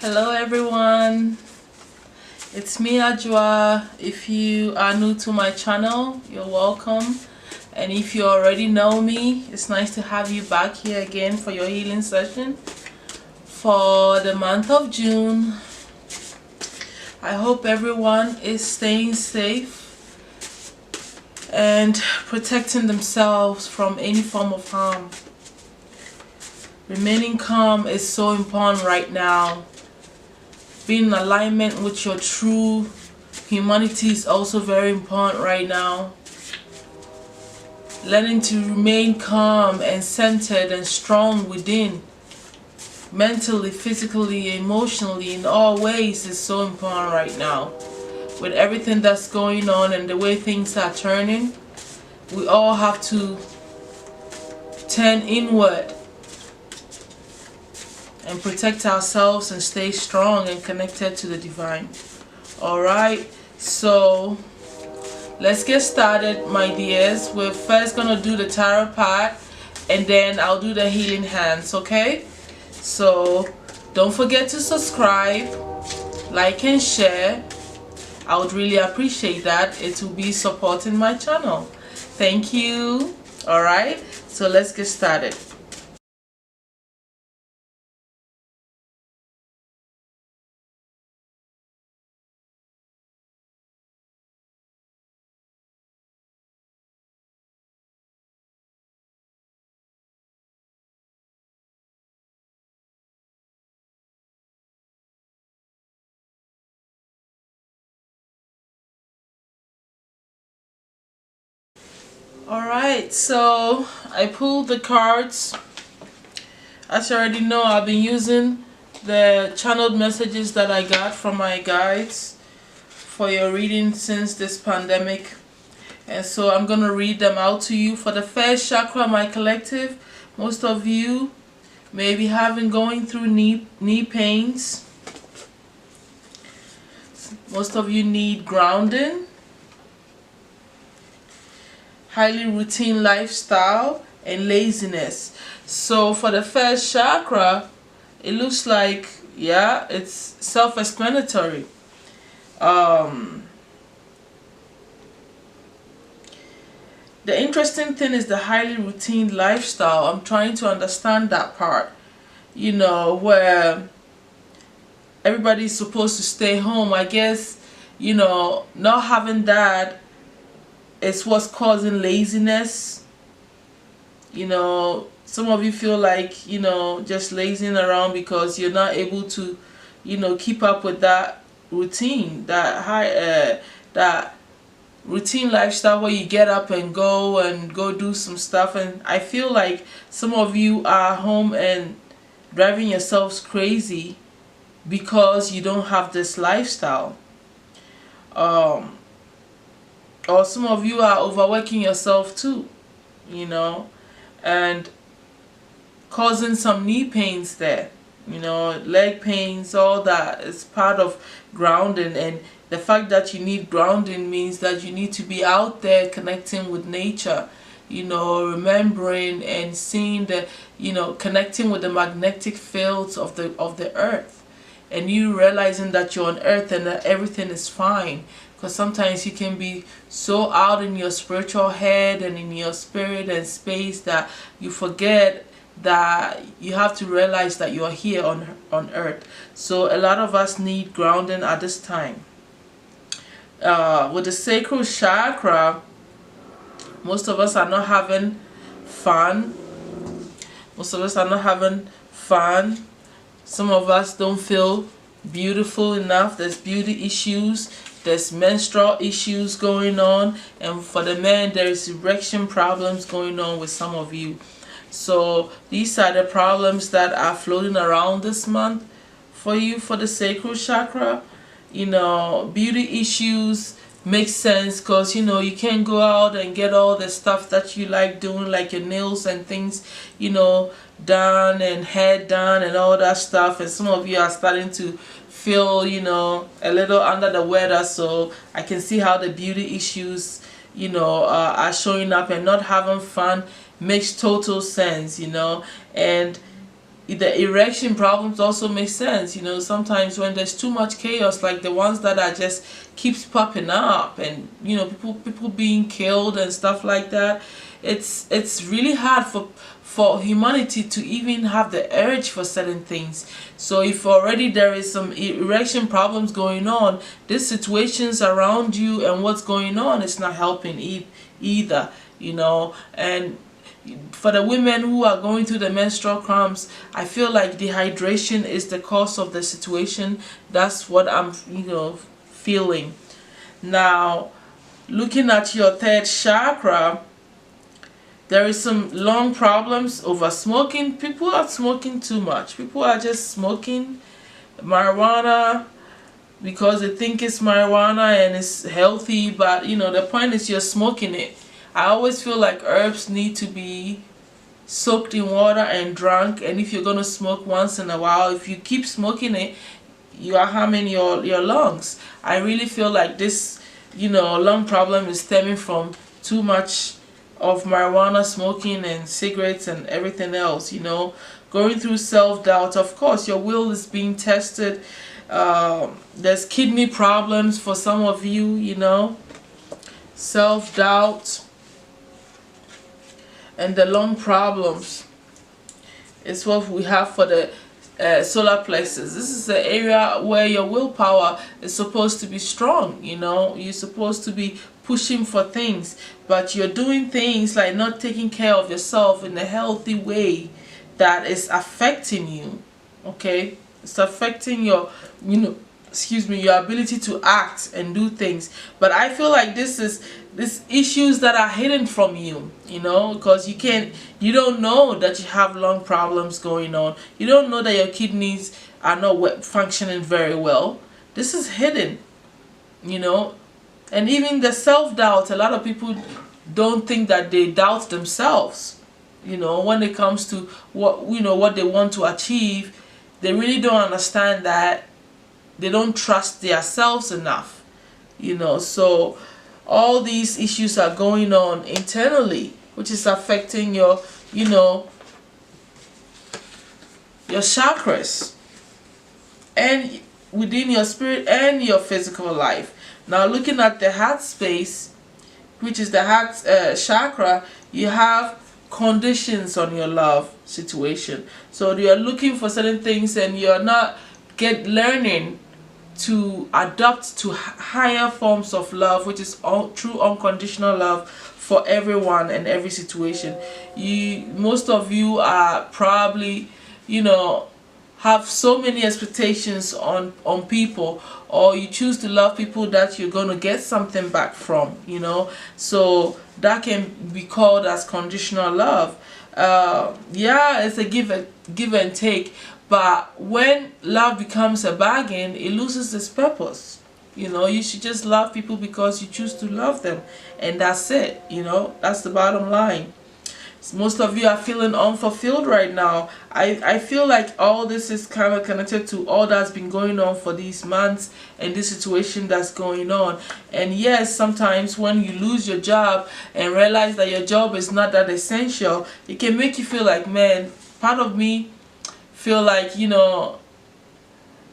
Hello everyone, it's me Ajwa. If you are new to my channel, you're welcome, and if you already know me, it's nice to have you back here again for your healing session for the month of June. I hope everyone is staying safe and protecting themselves from any form of harm. Remaining calm is so important right now. Being in alignment with your true humanity is also very important right now. Learning to remain calm and centered and strong within, mentally, physically, emotionally, in all ways is so important right now. With everything that's going on and the way things are turning, we all have to turn inward and protect ourselves and stay strong and connected to the divine. Alright, so let's get started, my dears. We're first gonna do the tarot part and then I'll do the healing hands, okay? So don't forget to subscribe, like and share. I would really appreciate that. It will be supporting my channel. Thank you. Alright, so let's get started. Alright, so I pulled the cards. As you already know, I've been using the channeled messages that I got from my guides for your reading since this pandemic. And so I'm going to read them out to you. For the first chakra, my collective, most of you may be going through knee pains. Most of you need grounding. Highly routine lifestyle and laziness. So for the first chakra, it looks like, yeah, it's self-explanatory. The interesting thing is the highly routine lifestyle. I'm trying to understand that part, you know, where everybody's supposed to stay home. I guess, you know, not having that is what's causing laziness. You know, some of you feel like, you know, just lazing around because you're not able to, you know, keep up with that routine, that routine lifestyle where you get up and go do some stuff. And I feel like some of you are home and driving yourselves crazy because you don't have this lifestyle. Or some of you are overworking yourself too, you know, and causing some knee pains there, you know, leg pains, all that is part of grounding. And the fact that you need grounding means that you need to be out there connecting with nature, you know, remembering and seeing the, you know, connecting with the magnetic fields of the earth, and you realizing that you're on earth and that everything is fine. Because sometimes you can be so out in your spiritual head and in your spirit and space that you forget that you have to realize that you are here on earth. So a lot of us need grounding at this time. With the sacral chakra, most of us are not having fun. Most of us are not having fun. Some of us don't feel beautiful enough. There's beauty issues. There's menstrual issues going on. And for the men, there's erection problems going on with some of you. So these are the problems that are floating around this month for you, for the sacral chakra. You know, beauty issues make sense because, you know, you can't go out and get all the stuff that you like doing, like your nails and things, you know, done, and hair done and all that stuff. And some of you are starting to feel, you know, a little under the weather. So I can see how the beauty issues, you know, are showing up, and not having fun makes total sense, you know. And the erection problems also make sense. You know, sometimes when there's too much chaos, like the ones that are just keeps popping up, and you know, people being killed and stuff like that, it's really hard for humanity to even have the urge for certain things. So if already there is some erection problems going on, these situations around you and what's going on is not helping either, you know. And for the women who are going through the menstrual cramps, I feel like dehydration is the cause of the situation. That's what I'm, you know, feeling. Now, looking at your third chakra, there is some lung problems over smoking. People are smoking too much. People are just smoking marijuana because they think it's marijuana and it's healthy, but you know, the point is you're smoking it. I always feel like herbs need to be soaked in water and drunk, and if you're going to smoke once in a while, if you keep smoking it, you are harming your lungs. I really feel like this, you know, lung problem is stemming from too much of marijuana smoking and cigarettes and everything else, you know. Going through self-doubt, of course your will is being tested. There's kidney problems for some of you, you know, self-doubt. And the lung problems is what we have for the solar plexus. This is the area where your willpower is supposed to be strong, you know. You're supposed to be pushing for things, but you're doing things like not taking care of yourself in a healthy way that is affecting you, okay? It's affecting your, you know, excuse me, your ability to act and do things. But I feel like this issues that are hidden from you, you know, because you don't know that you have lung problems going on. You don't know that your kidneys are not functioning very well. This is hidden, you know. And even the self-doubt, a lot of people don't think that they doubt themselves, you know, when it comes to what, you know, what they want to achieve. They really don't understand that they don't trust themselves enough, you know. So all these issues are going on internally, which is affecting your, you know, your chakras and within your spirit and your physical life. Now looking at the heart space, which is the heart chakra, you have conditions on your love situation. So you're looking for certain things and you're not learning to adapt to higher forms of love, which is true unconditional love for everyone and every situation. Most of you are probably, you know, have so many expectations on people, or you choose to love people that you're going to get something back from, you know. So that can be called as conditional love. Yeah, it's a give and take. But when love becomes a bargain, it loses its purpose. You know, you should just love people because you choose to love them. And that's it, you know, that's the bottom line. Most of you are feeling unfulfilled right now. I feel like all this is kind of connected to all that's been going on for these months and this situation that's going on. And yes, sometimes when you lose your job and realize that your job is not that essential, it can make you feel like, man, part of me feel like, you know,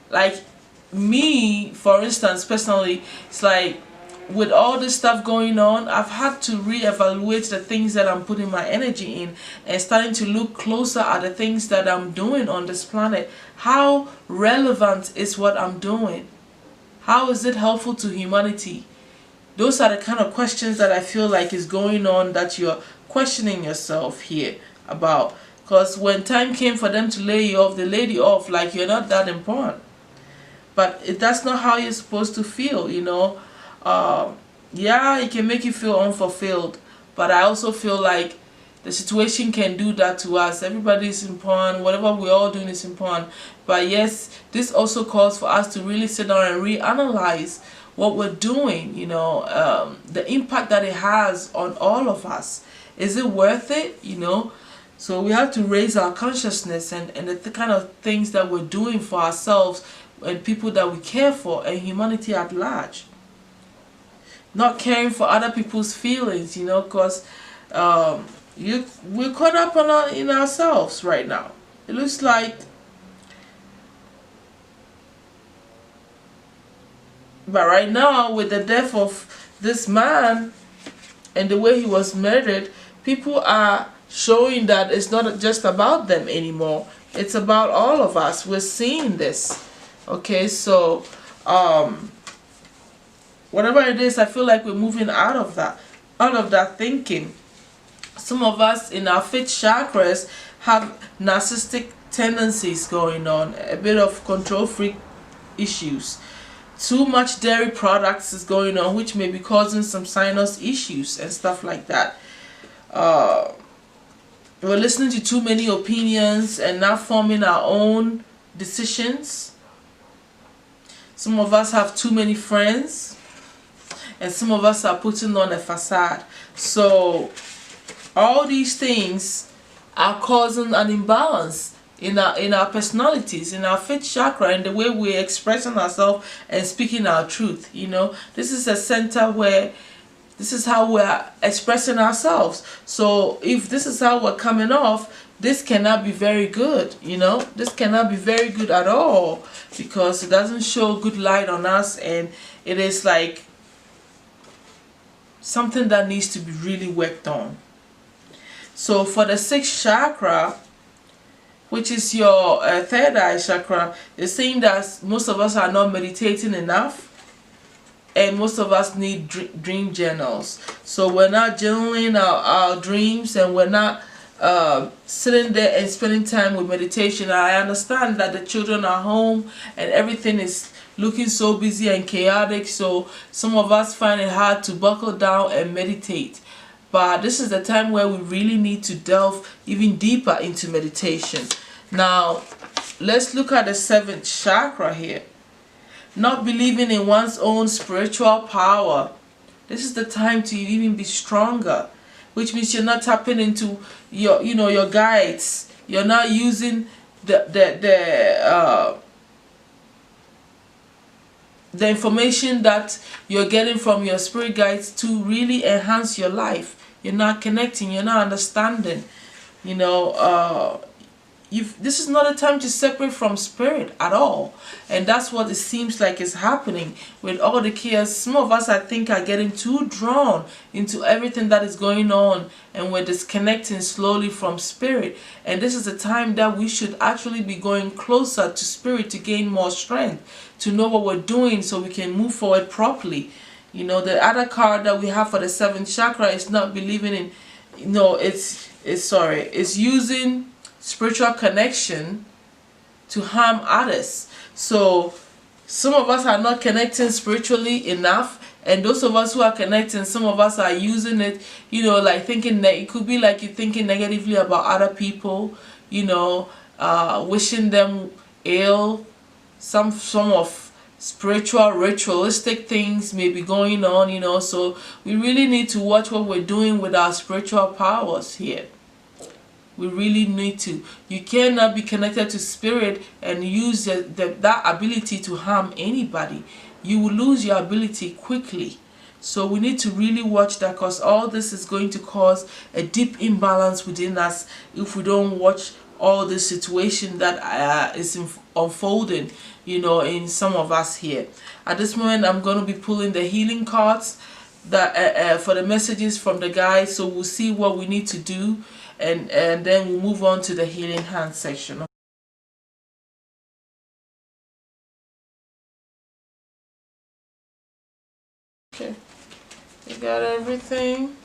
like me, for instance, personally, it's like with all this stuff going on, I've had to reevaluate the things that I'm putting my energy in and starting to look closer at the things that I'm doing on this planet. How relevant is what I'm doing? How is it helpful to humanity? Those are the kind of questions that I feel like is going on, that you're questioning yourself here about. Because when time came for them to lay you off, they laid you off like you're not that important. But that's not how you're supposed to feel, you know. Yeah, it can make you feel unfulfilled. But I also feel like the situation can do that to us. Everybody is important. Whatever we're all doing is important. But yes, this also calls for us to really sit down and reanalyze what we're doing, you know, the impact that it has on all of us. Is it worth it, you know? So we have to raise our consciousness and the kind of things that we're doing for ourselves and people that we care for and humanity at large. Not caring for other people's feelings, you know, because we're caught up in ourselves right now. It looks like, but right now with the death of this man and the way he was murdered, people are showing that it's not just about them anymore. It's about all of us. We're seeing this. Okay, so whatever it is, I feel like we're moving out of that thinking. Some of us in our fifth chakras have narcissistic tendencies going on, a bit of control freak issues. Too much dairy products is going on, which may be causing some sinus issues and stuff like that. We're listening to too many opinions and not forming our own decisions. Some of us have too many friends, and some of us are putting on a facade. So all these things are causing an imbalance in our personalities, in our fifth chakra, and the way we're expressing ourselves and speaking our truth. This is a center where this is how we're expressing ourselves. So if this is how we're coming off, this cannot be very good. This cannot be very good at all, because it doesn't show good light on us, and it is like something that needs to be really worked on. So for the sixth chakra, which is your third eye chakra, it's saying that most of us are not meditating enough, and most of us need dream journals. So we're not journaling our dreams, and we're not sitting there and spending time with meditation. I understand that the children are home and everything is looking so busy and chaotic, so some of us find it hard to buckle down and meditate. But this is the time where we really need to delve even deeper into meditation. Now, let's look at the seventh chakra here. Not believing in one's own spiritual power. This is the time to even be stronger, which means you're not tapping into your guides. You're not using the information that you're getting from your spirit guides to really enhance your life. You're not connecting, you're not understanding. This is not a time to separate from spirit at all, and that's what it seems like is happening with all the chaos. Some of us, I think, are getting too drawn into everything that is going on, and we're disconnecting slowly from spirit. And this is a time that we should actually be going closer to spirit to gain more strength, to know what we're doing so we can move forward properly. The other card that we have for the seventh chakra is not believing in, it's using spiritual connection to harm others. So some of us are not connecting spiritually enough, and those of us who are connecting, some of us are using it, like thinking that it could be like you're thinking negatively about other people, wishing them ill. Some of spiritual ritualistic things may be going on, so we really need to watch what we're doing with our spiritual powers here. We really need to. You cannot be connected to spirit and use that ability to harm anybody. You will lose your ability quickly. So we need to really watch that, because all this is going to cause a deep imbalance within us if we don't watch all the situation that is unfolding, in some of us here. At this moment, I'm going to be pulling the healing cards that for the messages from the guys. So we'll see what we need to do. And then we'll move on to the healing hand section. Okay, you got everything.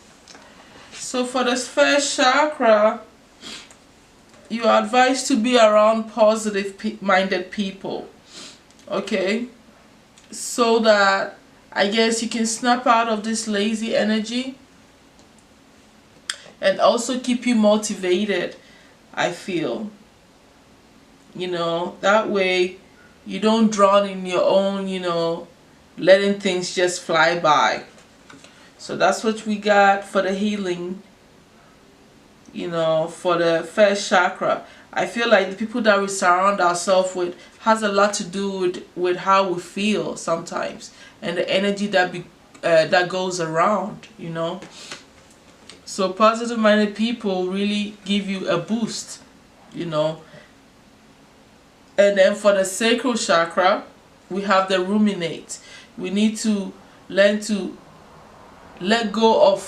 So for the first chakra, you are advised to be around positive minded people. Okay, so that I guess you can snap out of this lazy energy, and also keep you motivated, I feel. That way you don't drown in your own, letting things just fly by. So that's what we got for the healing, for the first chakra. I feel like the people that we surround ourselves with has a lot to do with how we feel sometimes, and the energy that goes around, So positive minded people really give you a boost, And then for the sacral chakra, we have the ruminate. We need to learn to let go of,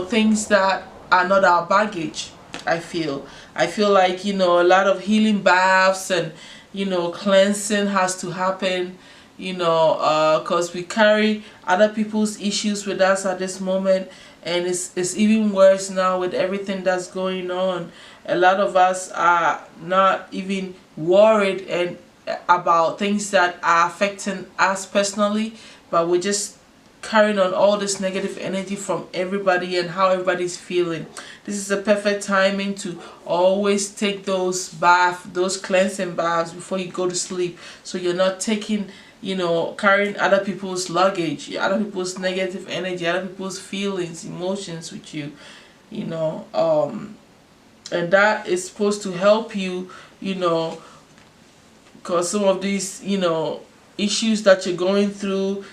things that are not our baggage. I feel like, a lot of healing baths and, cleansing has to happen, because we carry other people's issues with us at this moment. And it's even worse now with everything that's going on. A lot of us are not even worried and about things that are affecting us personally, but we're just carrying on all this negative energy from everybody and how everybody's feeling. This is the perfect timing to always take those cleansing baths before you go to sleep, so you're not taking, carrying other people's luggage, other people's negative energy, other people's feelings, emotions with you, and that is supposed to help you, because some of these, issues that you're going through,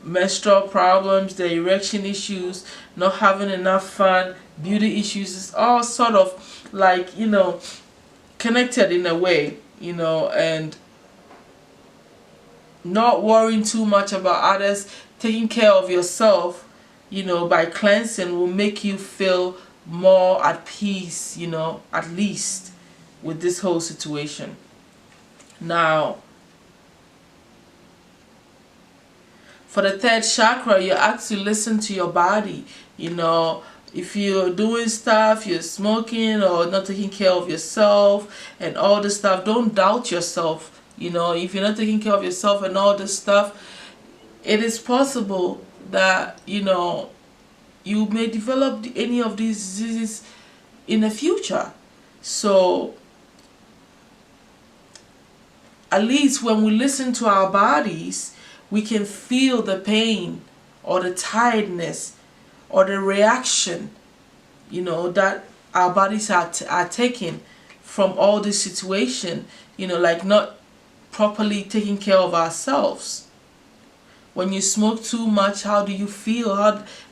menstrual problems, the erection issues, not having enough fun, beauty issues, is all sort of like, connected in a way, and not worrying too much about others, taking care of yourself, by cleansing will make you feel more at peace, at least with this whole situation. Now, for the third chakra, you're asked to listen to your body. If you're doing stuff, you're smoking or not taking care of yourself and all this stuff, don't doubt yourself. If you're not taking care of yourself and all this stuff, it is possible that, you may develop any of these diseases in the future. So, at least when we listen to our bodies, we can feel the pain or the tiredness or the reaction, that our bodies are taking from all this situation, like not properly taking care of ourselves. When you smoke too much, how do you feel?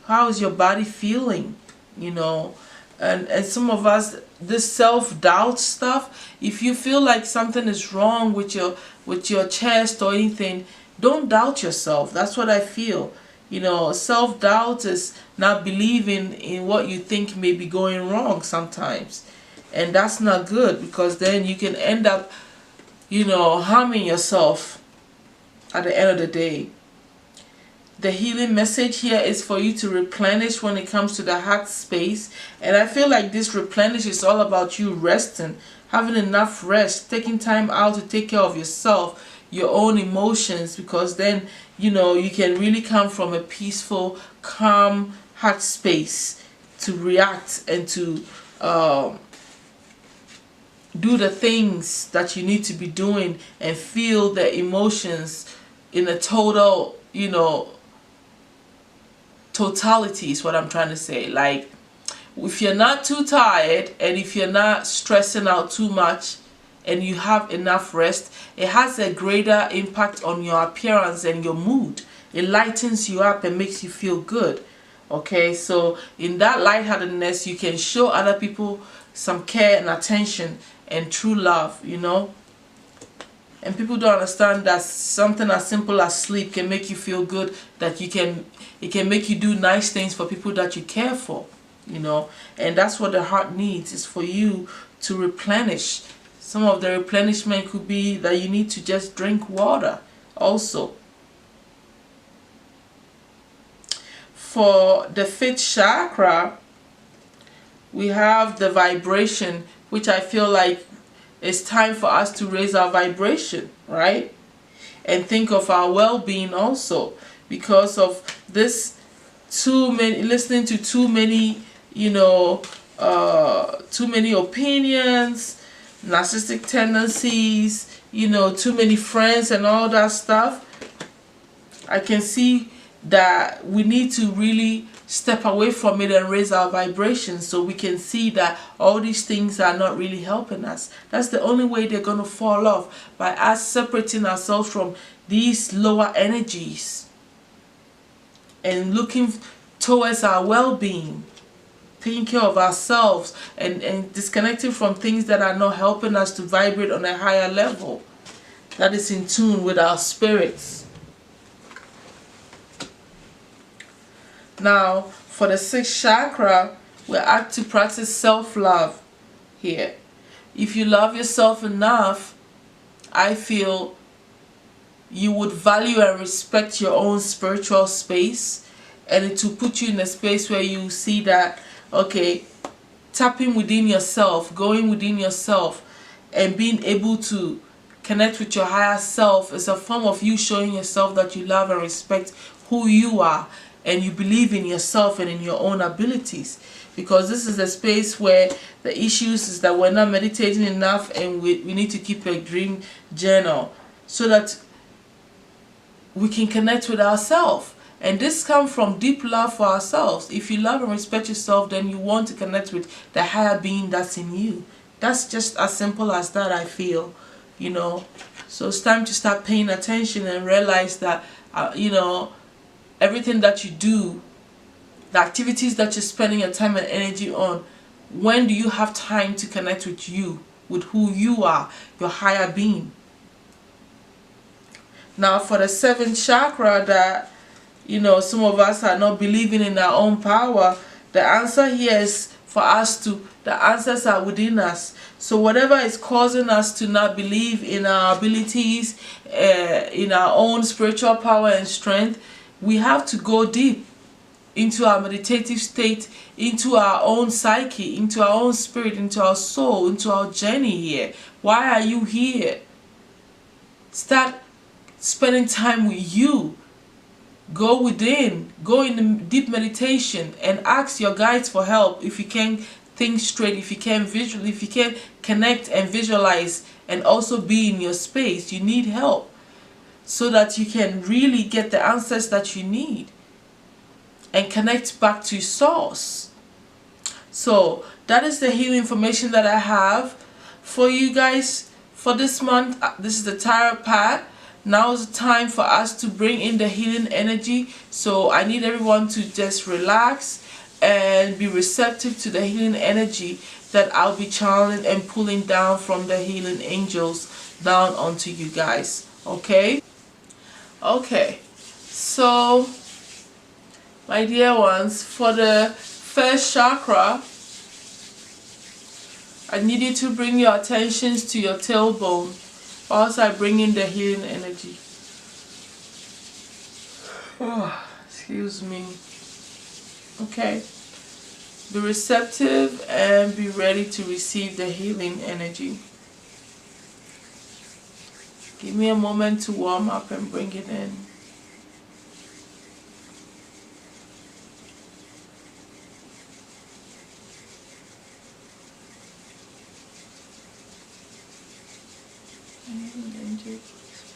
How is your body feeling? And some of us, this self-doubt stuff, if you feel like something is wrong with your chest or anything, don't doubt yourself. That's what I feel. Self-doubt is not believing in what you think may be going wrong sometimes. And that's not good, because then you can end up, harming yourself at the end of the day. The healing message here is for you to replenish when it comes to the heart space. And I feel like this replenish is all about you resting, having enough rest, taking time out to take care of yourself, your own emotions, because then, you can really come from a peaceful, calm heart space to react and to do the things that you need to be doing and feel the emotions in a total, totality is what I'm trying to say. Like, if you're not too tired and if you're not stressing out too much and you have enough rest, it has a greater impact on your appearance and your mood. It lightens you up and makes you feel good. Okay, so in that lightheartedness, you can show other people some care and attention and true love, And people don't understand that something as simple as sleep can make you feel good, that it can make you do nice things for people that you care for, And that's what the heart needs, is for you to replenish. Some of the replenishment could be that you need to just drink water also. For the fifth chakra, we have the vibration, which I feel like it's time for us to raise our vibration, right? And think of our well-being also, because of this listening to too many, too many opinions, narcissistic tendencies, too many friends and all that stuff. I can see that we need to really step away from it and raise our vibrations, so we can see that all these things are not really helping us. That's the only way they're going to fall off, by us separating ourselves from these lower energies and looking towards our well-being. taking care of ourselves, and disconnecting from things that are not helping us to vibrate on a higher level that is in tune with our spirits. Now, for the sixth chakra, we're asked to practice self-love here. If you love yourself enough, I feel you would value and respect your own spiritual space, and it will put you in a space where you see that, okay, tapping within yourself, going within yourself, and being able to connect with your higher self is a form of you showing yourself that you love and respect who you are, and you believe in yourself and in your own abilities. Because this is a space where the issues is that we're not meditating enough, and we need to keep a dream journal so that we can connect with ourselves. And this comes from deep love for ourselves. If you love and respect yourself, then you want to connect with the higher being that's in you. That's just as simple as that, I feel, you know. So it's time to start paying attention and realize that, you know, everything that you do, the activities that you're spending your time and energy on, when do you have time to connect with you, with who you are, your higher being? Now, for the seventh chakra, that, you know, some of us are not believing in our own power, the answer here is for us to, the answers are within us. So whatever is causing us to not believe in our abilities, in our own spiritual power and strength, we have to go deep into our meditative state, into our own psyche, into our own spirit, into our soul, into our journey here. Why are you here? Start spending time with you. Go within, go in deep meditation and ask your guides for help if you can't think straight, if you can't visualize, if you can't connect and visualize and also be in your space. You need help so that you can really get the answers that you need and connect back to source. So that is the healing information that I have for you guys for this month. This is the tarot part. Now is the time for us to bring in the healing energy. So I need everyone to just relax and be receptive to the healing energy that I'll be channeling and pulling down from the healing angels down onto you guys. Okay? Okay. So, my dear ones, for the first chakra, I need you to bring your attentions to your tailbone whilst I bring in the healing energy. Oh, excuse me. Okay. Be receptive and be ready to receive the healing energy. Give me a moment to warm up and bring it in.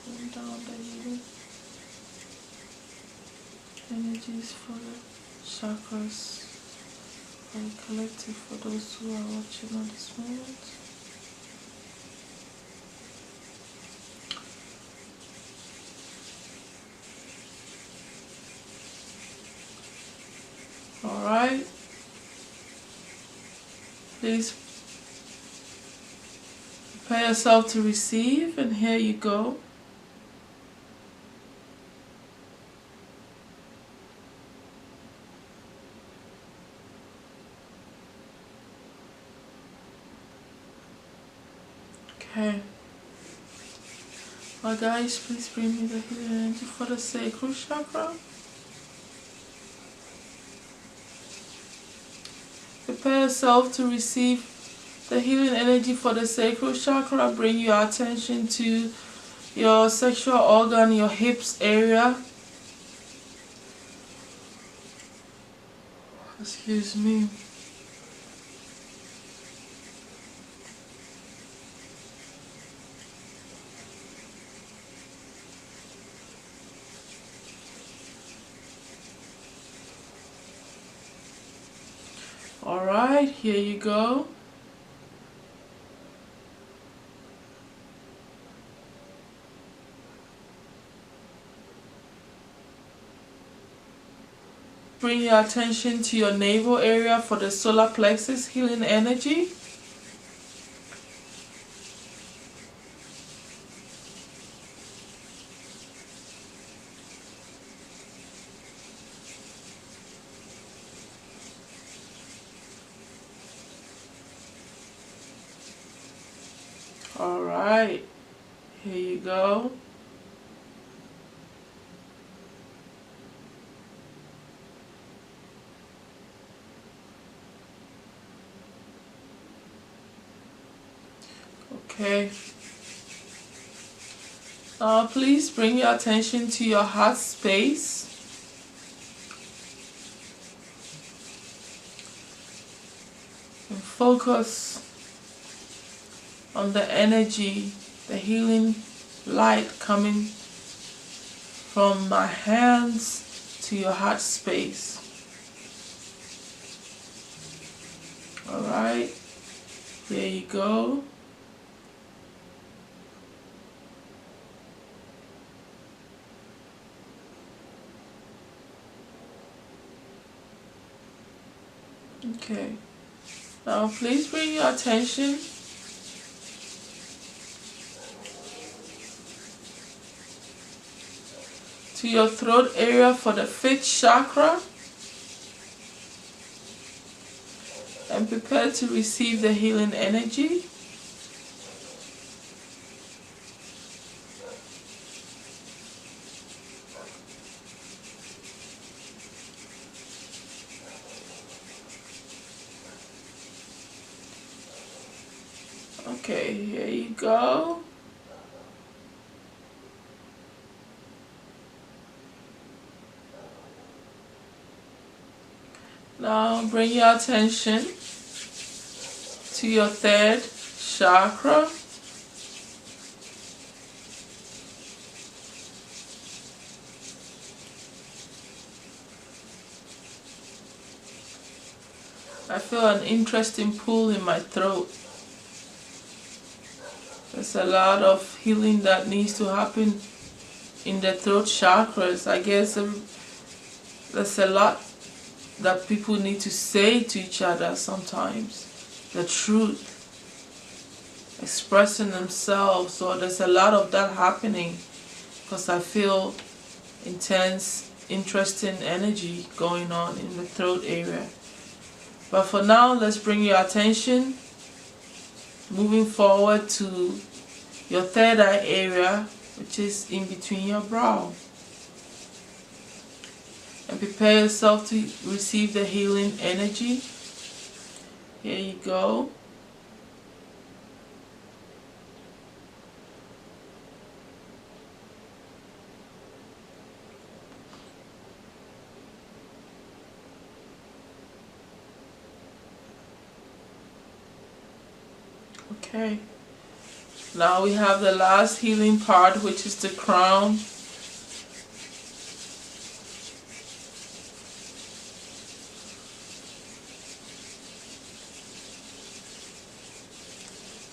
Pull down the healing energies for the chakras, for the collective, for those who are watching on this moment. Alright, please prepare yourself to receive, and here you go. Okay. Well guys, please bring me the healing energy for the sacral chakra. Prepare yourself to receive the healing energy for the sacral chakra. Bring your attention to your sexual organ, your hips area. Excuse me. Alright, here you go. bring your attention to your navel area for the solar plexus healing energy. Alright, here you go. Okay. Now please bring your attention to your heart space. And focus on the energy, the healing light coming from my hands to your heart space. Alright, there you go. Okay, now please bring your attention to your throat area for the 5th chakra and prepare to receive the healing energy. Okay, here you go. Now bring your attention to your 3rd chakra. I feel an interesting pull in my throat. There's a lot of healing that needs to happen in the throat chakras. I guess there's a lot that people need to say to each other sometimes. The truth. Expressing themselves. So there's a lot of that happening because I feel intense, interesting energy going on in the throat area. But for now, let's bring your attention moving forward to your 3rd eye area, which is in between your brow. And prepare yourself to receive the healing energy. Here you go. Okay. Now we have the last healing part, which is the crown.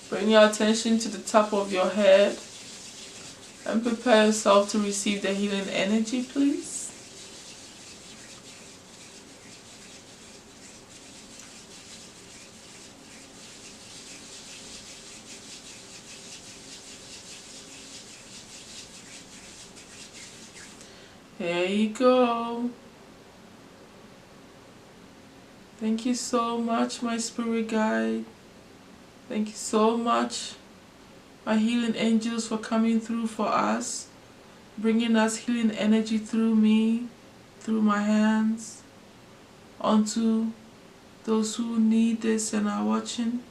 Bring your attention to the top of your head and prepare yourself to receive the healing energy, please. There you go. Thank you so much, my spirit guide. Thank you so much, my healing angels, for coming through for us, bringing us healing energy through me, through my hands, onto those who need this and are watching,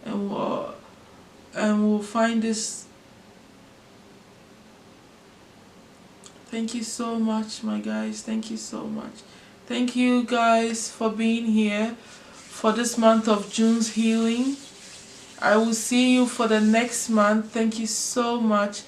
and will find this. Thank you so much, my guys. Thank you so much. Thank you guys for being here for this month of June's healing. I will see you for the next month. Thank you so much.